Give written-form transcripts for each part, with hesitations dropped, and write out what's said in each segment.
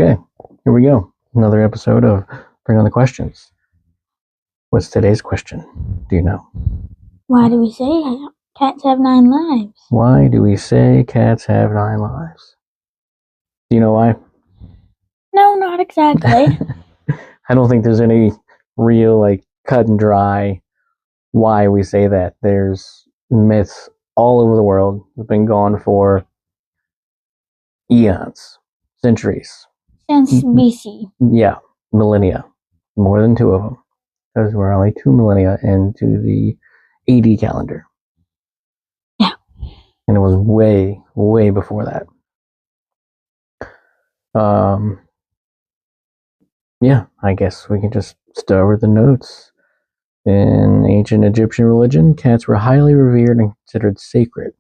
Okay, here we go. Another episode of Bring on the Questions. What's today's question? Do you know? Why do we say cats have 9 lives? Why do we say cats have 9 lives? Do you know why? No, not exactly. I don't think there's any real, cut and dry why we say that. There's myths all over the world. They've been gone for eons, centuries. Since BC. Yeah, millennia. More than 2 of them. Because we're only 2 millennia into the AD calendar. Yeah. And it was way, way before that. Yeah, I guess we can just start with the notes. In ancient Egyptian religion, cats were highly revered and considered sacred.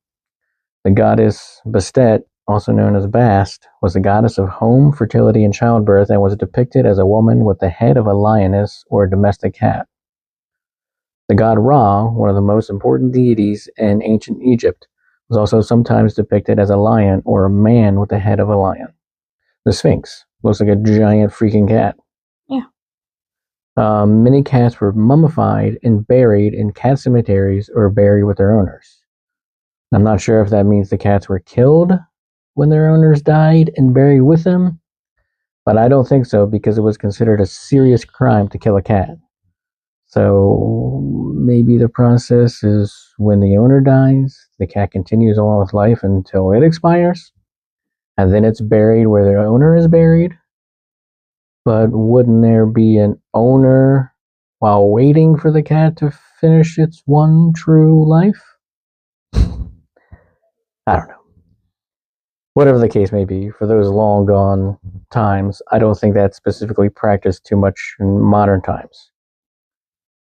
The goddess Bastet, also known as Bast, was the goddess of home, fertility, and childbirth, and was depicted as a woman with the head of a lioness or a domestic cat. The god Ra, one of the most important deities in ancient Egypt, was also sometimes depicted as a lion or a man with the head of a lion. The Sphinx looks like a giant freaking cat. Yeah. Many cats were mummified and buried in cat cemeteries or buried with their owners. I'm not sure if that means the cats were killed when their owners died and buried with them, but I don't think so because it was considered a serious crime to kill a cat. So maybe the process is when the owner dies, the cat continues on with life until it expires, and then it's buried where the owner is buried. But wouldn't there be an owner while waiting for the cat to finish its one true life? I don't know. Whatever the case may be, for those long gone times, I don't think that's specifically practiced too much in modern times.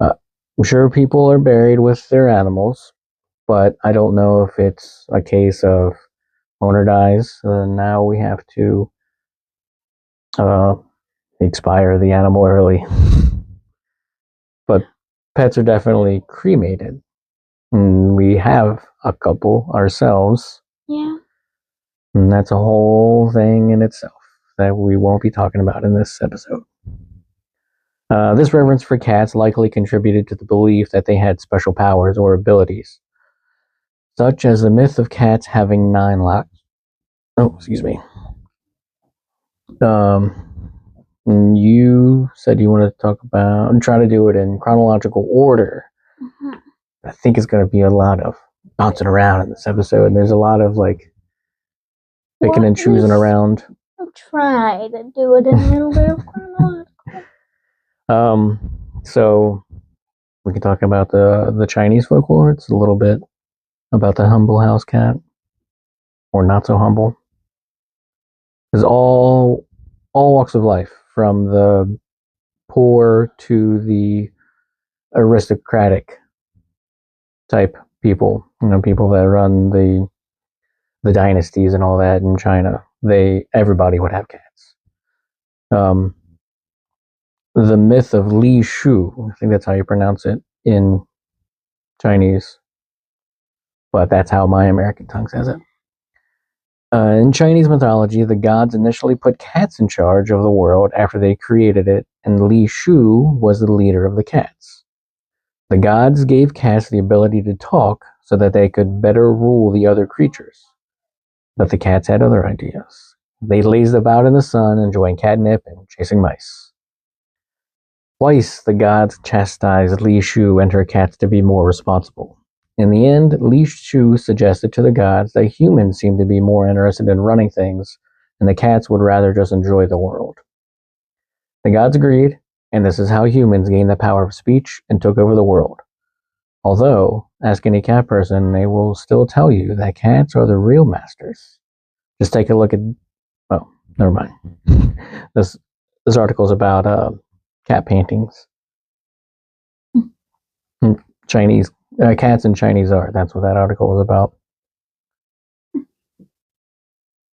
I'm sure people are buried with their animals, but I don't know if it's a case of owner dies, and now we have to expire the animal early. But pets are definitely cremated. And we have a couple ourselves. Yeah. And that's a whole thing in itself that we won't be talking about in this episode. This reverence for cats likely contributed to the belief that they had special powers or abilities, such as the myth of cats having 9 lives. Oh, excuse me. You said you wanted to talk about and try to do it in chronological order. Mm-hmm. I think it's going to be a lot of bouncing around in this episode, and there's a lot of picking and choosing around. I'll try to do it in a little bit of chronological. So we can talk about the Chinese folklore. It's a little bit about the humble house cat, or not so humble. There's all walks of life, from the poor to the aristocratic type people. People that run the dynasties and all that in China. Everybody would have cats. The myth of Li Shu, I think that's how you pronounce it in Chinese, but that's how my American tongue says it. In Chinese mythology, the gods initially put cats in charge of the world after they created it, and Li Shu was the leader of the cats. The gods gave cats the ability to talk so that they could better rule the other creatures. But the cats had other ideas. They lazed about in the sun, enjoying catnip and chasing mice. Twice, the gods chastised Li Shu and her cats to be more responsible. In the end, Li Shu suggested to the gods that humans seemed to be more interested in running things, and the cats would rather just enjoy the world. The gods agreed, and this is how humans gained the power of speech and took over the world. Although, ask any cat person, they will still tell you that cats are the real masters. Just take a look at... Oh, never mind. This article is about cat paintings. Chinese cats in Chinese art. That's what that article was about.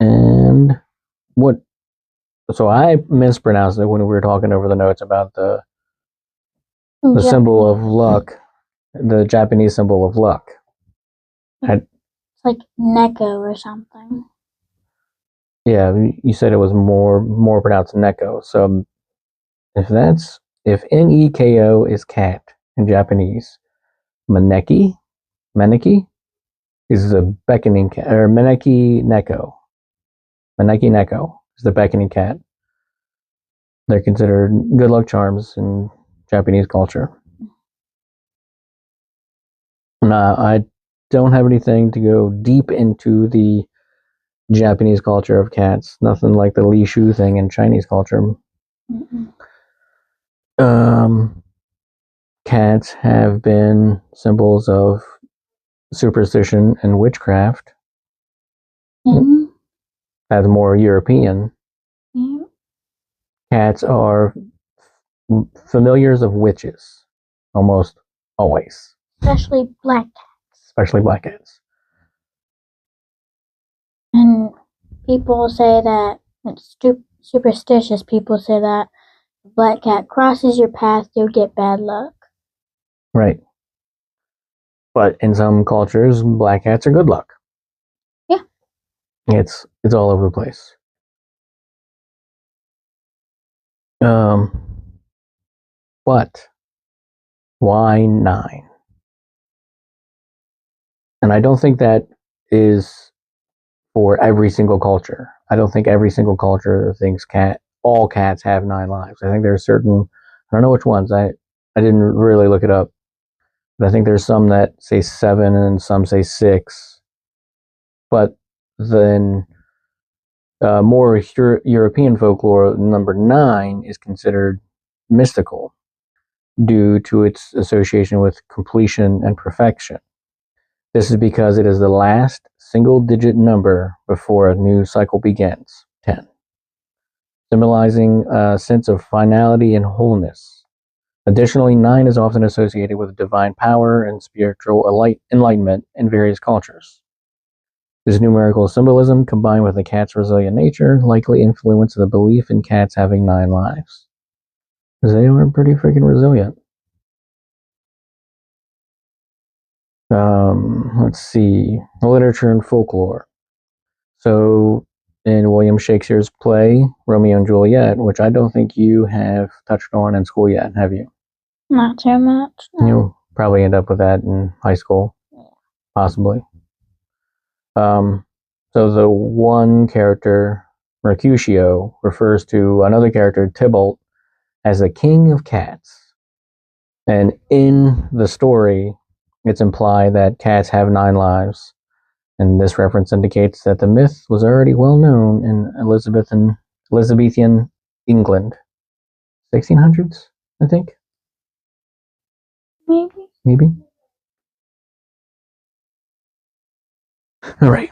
And what? So I mispronounced it when we were talking over the notes about the symbol of luck, the Japanese symbol of luck. It's like Neko or something. Yeah, you said it was more pronounced Neko. So if Neko is cat in Japanese, Maneki is the beckoning cat, or Maneki Neko. Maneki Neko is the beckoning cat. They're considered good luck charms in Japanese culture. Now, I don't have anything to go deep into the Japanese culture of cats. Nothing like the Li Shu thing in Chinese culture. Cats have been symbols of superstition and witchcraft. That's more European. Cats are familiars of witches, almost always. Especially black cats. And people say that it's superstitious. People say that if a black cat crosses your path, you'll get bad luck. Right. But in some cultures, black cats are good luck. Yeah. It's all over the place. But why 9? And I don't think that is for every single culture. I don't think every single culture thinks all cats have 9 lives. I think there are certain, I don't know which ones. I didn't really look it up. But I think there's some that say 7 and some say 6. But then more European folklore, number 9 is considered mystical due to its association with completion and perfection. This is because it is the last single-digit number before a new cycle begins, 10, symbolizing a sense of finality and wholeness. Additionally, 9 is often associated with divine power and spiritual enlightenment in various cultures. This numerical symbolism, combined with the cat's resilient nature, likely influenced the belief in cats having 9 lives. Because they are pretty freaking resilient. Let's see. Literature and folklore. So, in William Shakespeare's play, Romeo and Juliet, which I don't think you have touched on in school yet, have you? Not too much. No. You'll probably end up with that in high school. Possibly. So the one character, Mercutio, refers to another character, Tybalt, as the king of cats. And in the story, it's implied that cats have 9 lives. And this reference indicates that the myth was already well known in Elizabethan England. 1600s, I think. Maybe. All right.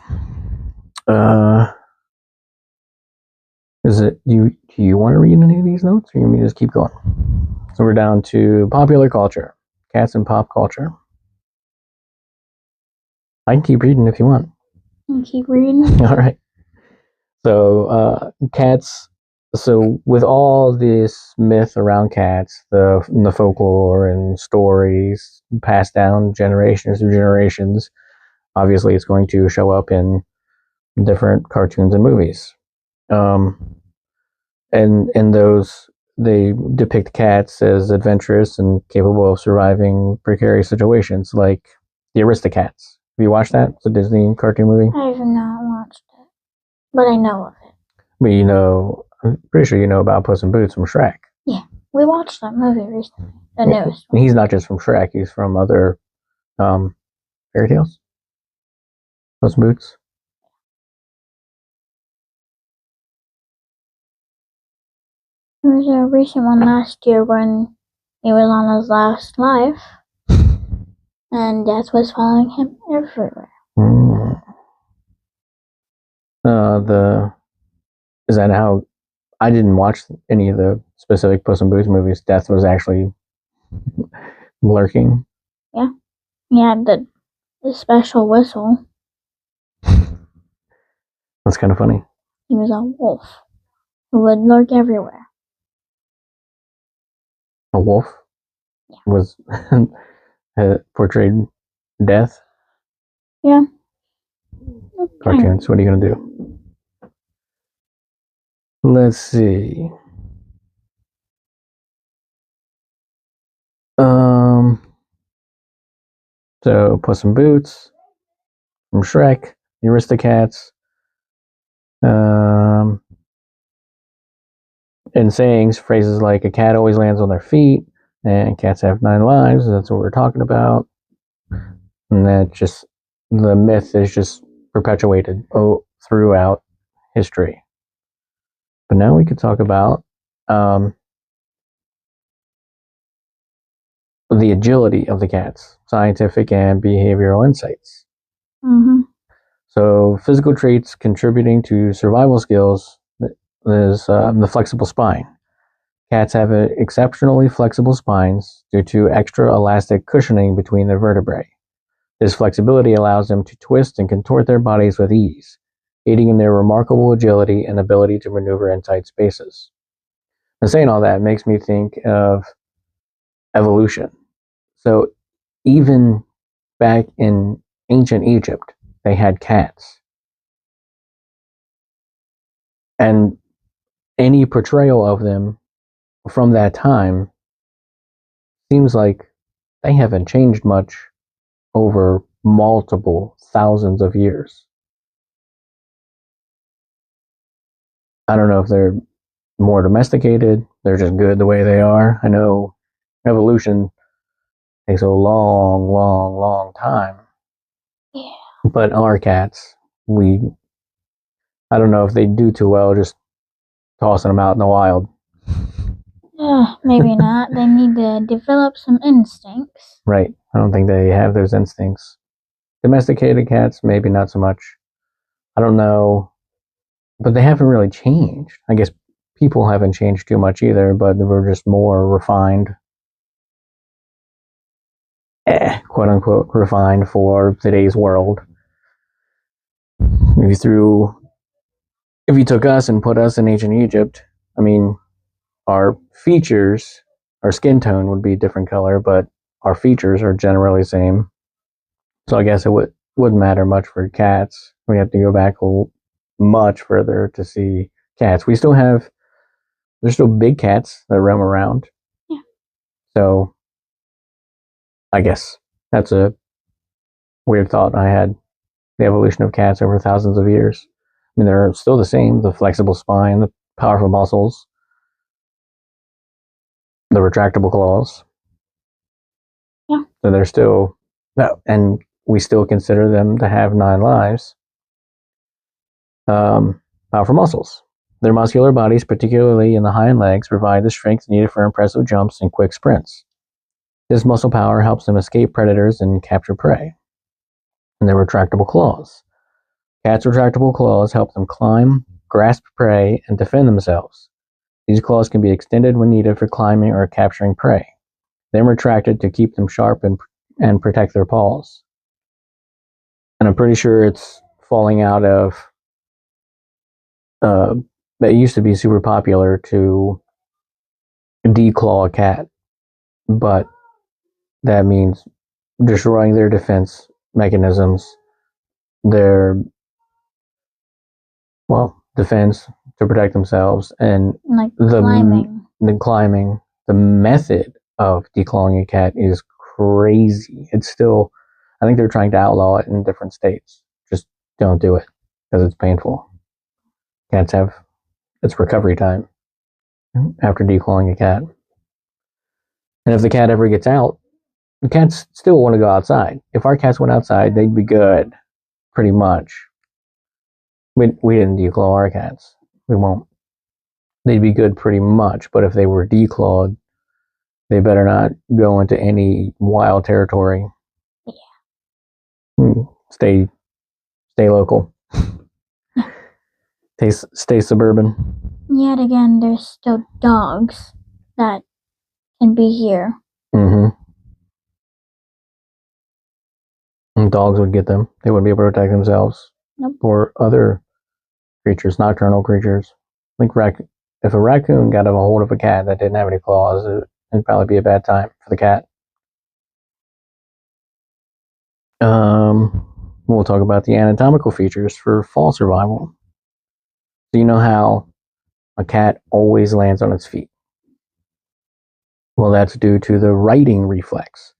Do you want to read any of these notes, or you want me to just keep going? So we're down to popular culture, cats and pop culture. I can keep reading if you want. You keep reading. All right. So cats. So with all this myth around cats, the folklore and stories passed down generations to generations, obviously it's going to show up in different cartoons and movies. And in those, they depict cats as adventurous and capable of surviving precarious situations, like the Aristocats. Have you watched that? It's a Disney cartoon movie. I have not watched it, but I know of it. But I'm pretty sure you know about Puss in Boots from Shrek. Yeah, we watched that movie recently. The newest one. He's not just from Shrek; he's from other fairy tales. Puss in Boots. There was a recent one last year when he was on his last life, and death was following him everywhere. Is that how? I didn't watch any of the specific Puss in Boots movies. Death was actually lurking. Yeah, he had the special whistle. That's kind of funny. He was a wolf who would lurk everywhere. A wolf? Yeah. Was portrayed death? Yeah. Cartoons, what are you going to do? Let's see. So Puss in Boots from Shrek, the Aristocats. In sayings, phrases like "a cat always lands on their feet" and "cats have 9 lives." That's what we're talking about, and that just the myth is just perpetuated throughout history. But now we could talk about the agility of the cats, scientific and behavioral insights. Mm-hmm. So, physical traits contributing to survival skills is the flexible spine. Cats have exceptionally flexible spines due to extra elastic cushioning between their vertebrae. This flexibility allows them to twist and contort their bodies with ease, aiding in their remarkable agility and ability to maneuver in tight spaces. And saying all that makes me think of evolution. So, even back in ancient Egypt, they had cats. And any portrayal of them from that time seems like they haven't changed much over multiple thousands of years. I don't know if they're more domesticated, they're just good the way they are. I know evolution takes a long, long, long time. Yeah. But our cats, I don't know if they do too well just tossing them out in the wild. Maybe not. They need to develop some instincts. Right. I don't think they have those instincts. Domesticated cats, maybe not so much. I don't know. But they haven't really changed. I guess people haven't changed too much either, but we're just more refined. Quote unquote, refined for today's world. If you took us and put us in ancient Egypt, I mean, our features, our skin tone would be a different color, but our features are generally the same. So I guess it wouldn't matter much for cats. We have to go back much further to see cats. There's still big cats that roam around. Yeah. So I guess that's a weird thought I had. The evolution of cats over thousands of years. I mean, they're still the same: the flexible spine, the powerful muscles, the retractable claws. Yeah. So they're still, and we still consider them to have 9 lives. Powerful muscles. Their muscular bodies, particularly in the hind legs, provide the strength needed for impressive jumps and quick sprints. This muscle power helps them escape predators and capture prey. And their retractable claws. Cats' retractable claws help them climb, grasp prey, and defend themselves. These claws can be extended when needed for climbing or capturing prey, then retracted to keep them sharp and protect their paws. And I'm pretty sure it's falling out of that used to be super popular to declaw a cat, but that means destroying their defense mechanisms, their defense to protect themselves, and Like climbing. The method of declawing a cat is crazy. It's still, I think they're trying to outlaw it in different states. Just don't do it because it's painful. Cats have it's recovery time after declawing a cat. And if the cat ever gets out, the cats still want to go outside. If our cats went outside, they'd be good, pretty much. We didn't declaw our cats. We won't. They'd be good pretty much, but if they were declawed, they better not go into any wild territory. Yeah. Stay local. Stay suburban. Yet again, there's still dogs that can be here. Mm-hmm. And dogs would get them. They wouldn't be able to protect themselves. Nope. Or other creatures, nocturnal creatures. Like if a raccoon got a hold of a cat that didn't have any claws, it'd probably be a bad time for the cat. We'll talk about the anatomical features for fall survival. So you know how a cat always lands on its feet? Well, that's due to the righting reflex.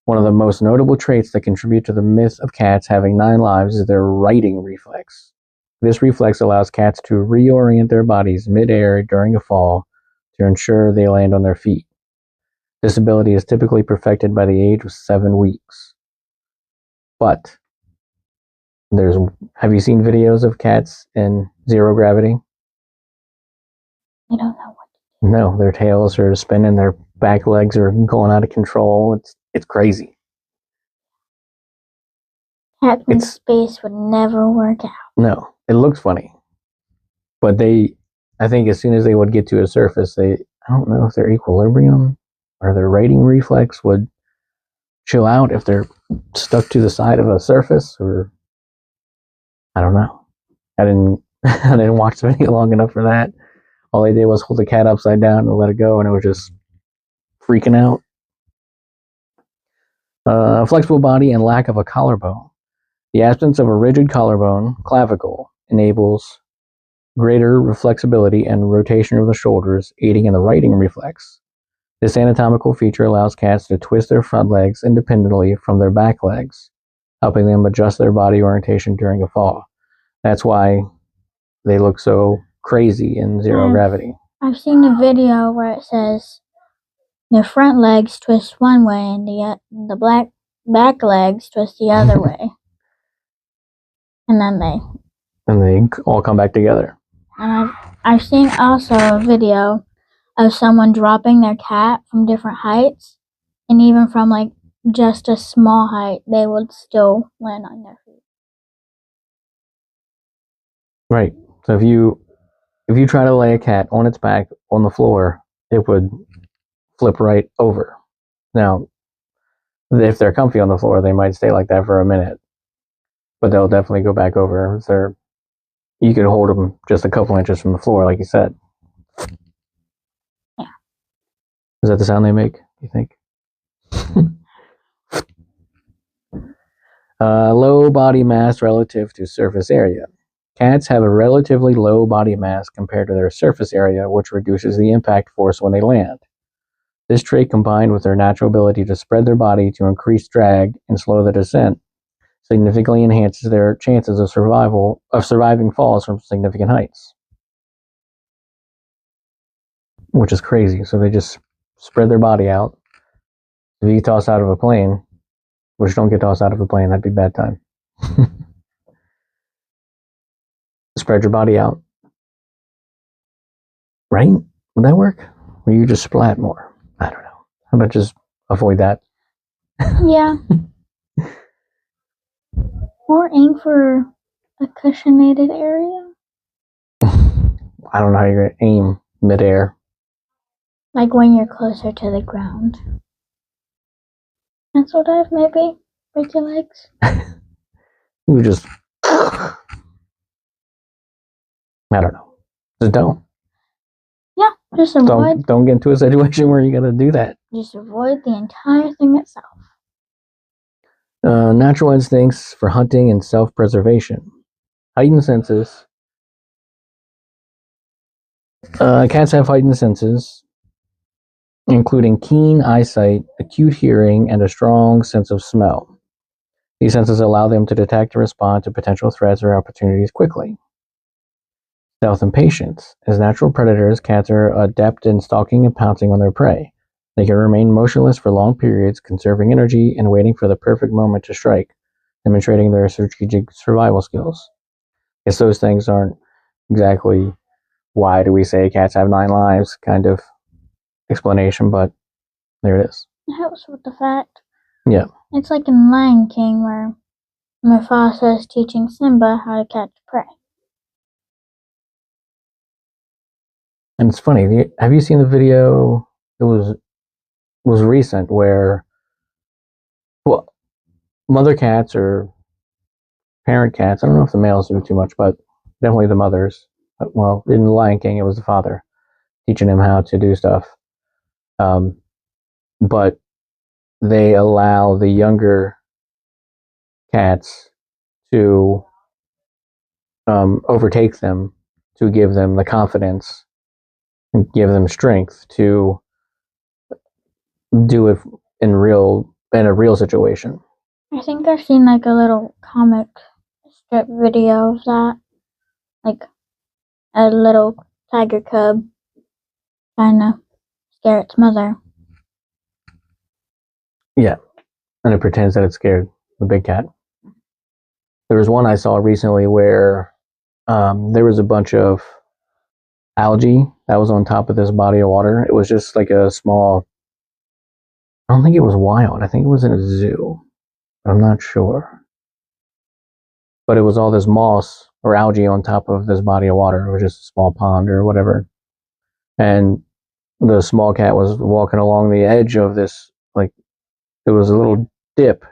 One of the most notable traits that contribute to the myth of cats having 9 lives is their righting reflex. This reflex allows cats to reorient their bodies mid-air during a fall to ensure they land on their feet. This ability is typically perfected by the age of 7 weeks. But have you seen videos of cats in zero gravity? I don't know what. No, their tails are spinning, their back legs are going out of control. It's crazy. Cats in space would never work out. No, it looks funny. But I think as soon as they would get to a surface, I don't know if their equilibrium or their righting reflex would chill out if they're stuck to the side of a surface, or I don't know. I didn't watch the video long enough for that. All they did was hold the cat upside down and let it go, and it was just freaking out. Flexible body and lack of a collarbone. The absence of a rigid collarbone, clavicle, enables greater flexibility and rotation of the shoulders, aiding in the righting reflex. This anatomical feature allows cats to twist their front legs independently from their back legs, helping them adjust their body orientation during a fall. That's why they look so crazy in zero gravity. I've seen a video where it says the front legs twist one way and the back legs twist the other way. And then they all come back together. And I've seen also a video of someone dropping their cat from different heights, and even from like just a small height, they would still land on their feet. Right. So if you try to lay a cat on its back on the floor, it would flip right over. Now, if they're comfy on the floor, they might stay like that for a minute, but they'll definitely go back over. You could hold them just a couple inches from the floor, like you said. Yeah. Is that the sound they make, you think? Low body mass relative to surface area. Cats have a relatively low body mass compared to their surface area, which reduces the impact force when they land. This trait, combined with their natural ability to spread their body to increase drag and slow the descent, significantly enhances their chances of surviving falls from significant heights. Which is crazy. So they just spread their body out. If you get tossed out of a plane, which don't get tossed out of a plane, that'd be bad time. Spread your body out. Right? Would that work? Or you just splat more? I don't know. How about just avoid that? Yeah. Or aim for a cushionated area. I don't know how you're going to aim midair. Like when you're closer to the ground. And sort of maybe break your legs. You just I don't know. Just don't. Yeah, just avoid. Don't get into a situation where you got to do that. Just avoid the entire thing itself. Natural instincts for hunting and self-preservation. Heightened senses. Cats have heightened senses, including keen eyesight, acute hearing, and a strong sense of smell. These senses allow them to detect and respond to potential threats or opportunities quickly. Stealth and patience. As natural predators, cats are adept in stalking and pouncing on their prey. They can remain motionless for long periods, conserving energy and waiting for the perfect moment to strike, demonstrating their strategic survival skills. I guess those things aren't exactly why do we say cats have 9 lives kind of explanation, but there it is. It helps with the fact. Yeah. It's like in Lion King where Mufasa is teaching Simba how to catch prey. And it's funny. Have you seen the video? It was recent where, well, mother cats or parent cats. I don't know if the males do too much, but definitely the mothers. Well, in the Lion King, it was the father teaching him how to do stuff. But they allow the younger cats to overtake them to give them the confidence and give them strength to do it in a real situation. I think I've seen like a little comic strip video of that. Like a little tiger cub trying to scare its mother. Yeah, and it pretends that it's scared, the big cat. There was one I saw recently where there was a bunch of algae that was on top of this body of water. It was just like a small, I don't think it was wild. I think it was in a zoo. I'm not sure. But it was all this moss or algae on top of this body of water. It was just a small pond or whatever. And the small cat was walking along the edge of this, like, it was a little dip.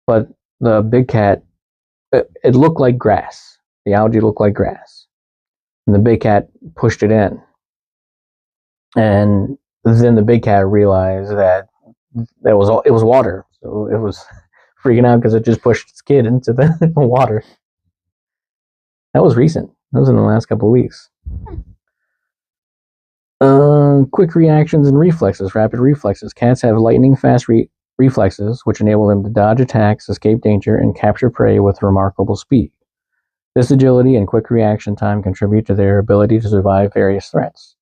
But the big cat, it looked like grass. The algae looked like grass. And the big cat pushed it in. And then the big cat realized that it was water. So it was freaking out because it just pushed its kid into the water. That was recent. That was in the last couple of weeks. Quick reactions and reflexes, rapid reflexes. Cats have lightning fast reflexes, which enable them to dodge attacks, escape danger, and capture prey with remarkable speed. This agility and quick reaction time contribute to their ability to survive various threats,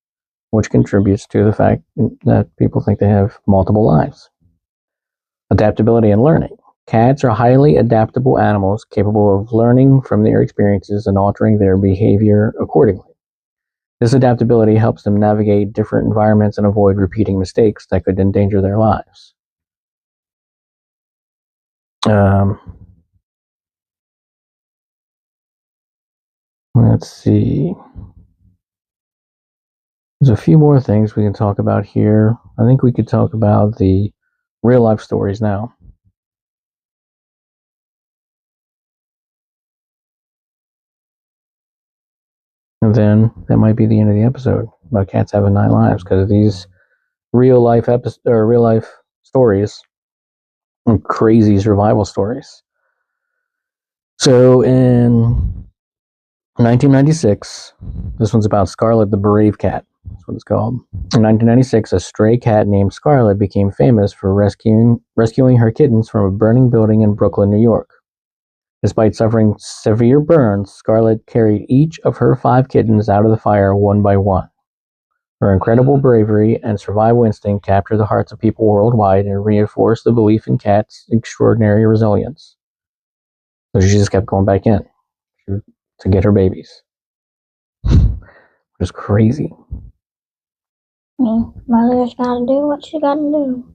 which contributes to the fact that people think they have multiple lives. Adaptability and learning. Cats are highly adaptable animals capable of learning from their experiences and altering their behavior accordingly. This adaptability helps them navigate different environments and avoid repeating mistakes that could endanger their lives. Let's see. There's a few more things we can talk about here. I think we could talk about the real life stories now. And then that might be the end of the episode about cats having 9 lives, because these real life stories and crazy survival stories. So in 1996, this one's about Scarlet the brave cat. That's what it's called. In 1996, a stray cat named Scarlet became famous for rescuing her kittens from a burning building in Brooklyn, New York. Despite suffering severe burns, Scarlet carried each of her 5 kittens out of the fire one by one. Her incredible bravery and survival instinct captured the hearts of people worldwide and reinforced the belief in cats' extraordinary resilience. So she just kept going back in to get her babies. Which is crazy. Mother's gotta do what she gotta do.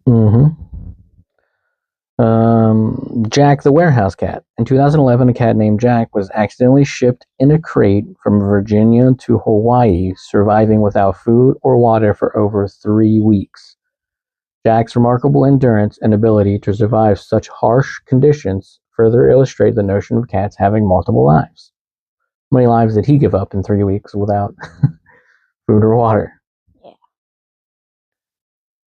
Jack the warehouse cat. In 2011, a cat named Jack was accidentally shipped in a crate from Virginia to Hawaii, surviving without food or water for over 3 weeks. Jack's remarkable endurance and ability to survive such harsh conditions further illustrate the notion of cats having multiple lives. How many lives did he give up in 3 weeks without food or water? Yeah.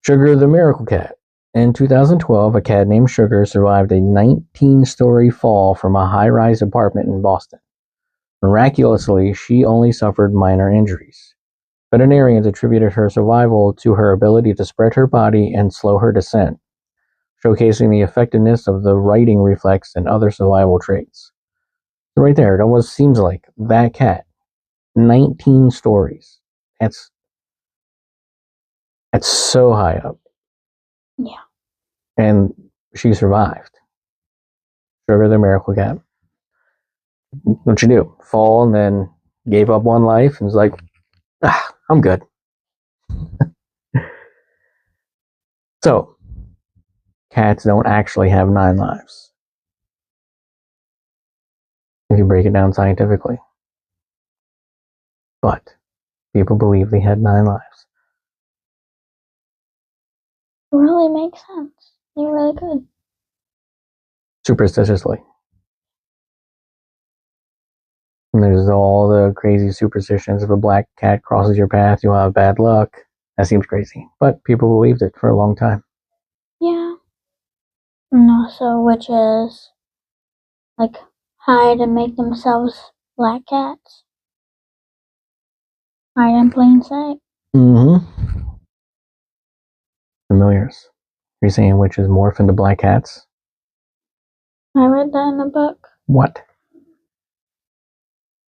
Sugar the miracle cat. In 2012, a cat named Sugar survived a 19-story fall from a high-rise apartment in Boston. Miraculously, she only suffered minor injuries. Veterinarians attributed her survival to her ability to spread her body and slow her descent, showcasing the effectiveness of the righting reflex and other survival traits. So right there, it almost seems like that cat, 19 stories. That's so high up. Yeah. And she survived. Sugar the miracle cat. What you do? Fall and then gave up one life and was like, I'm good. So, cats don't actually have 9 lives. If you break it down scientifically. But people believe they had 9 lives. It really makes sense. They really could. Superstitiously. And there's all the crazy superstitions. If a black cat crosses your path, you'll have bad luck. That seems crazy. But people believed it for a long time. Yeah. And also witches like hide and make themselves black cats. Hide in plain sight. Mm-hmm. Familiars. You're saying witches morph into black cats? I read that in a book. What?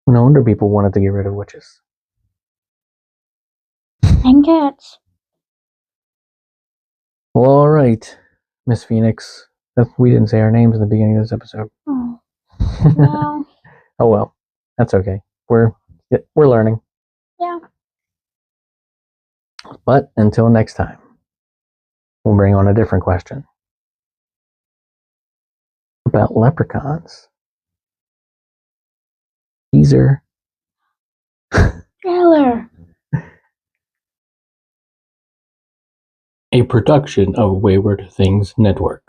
No wonder people wanted to get rid of witches. And cats. Well, all right, Miss Phoenix. We didn't say our names in the beginning of this episode. Oh. Well. Oh well, that's okay. We're learning. Yeah. But until next time, we'll bring on a different question about leprechauns. Teaser. Trailer. A production of Wayward Things Network.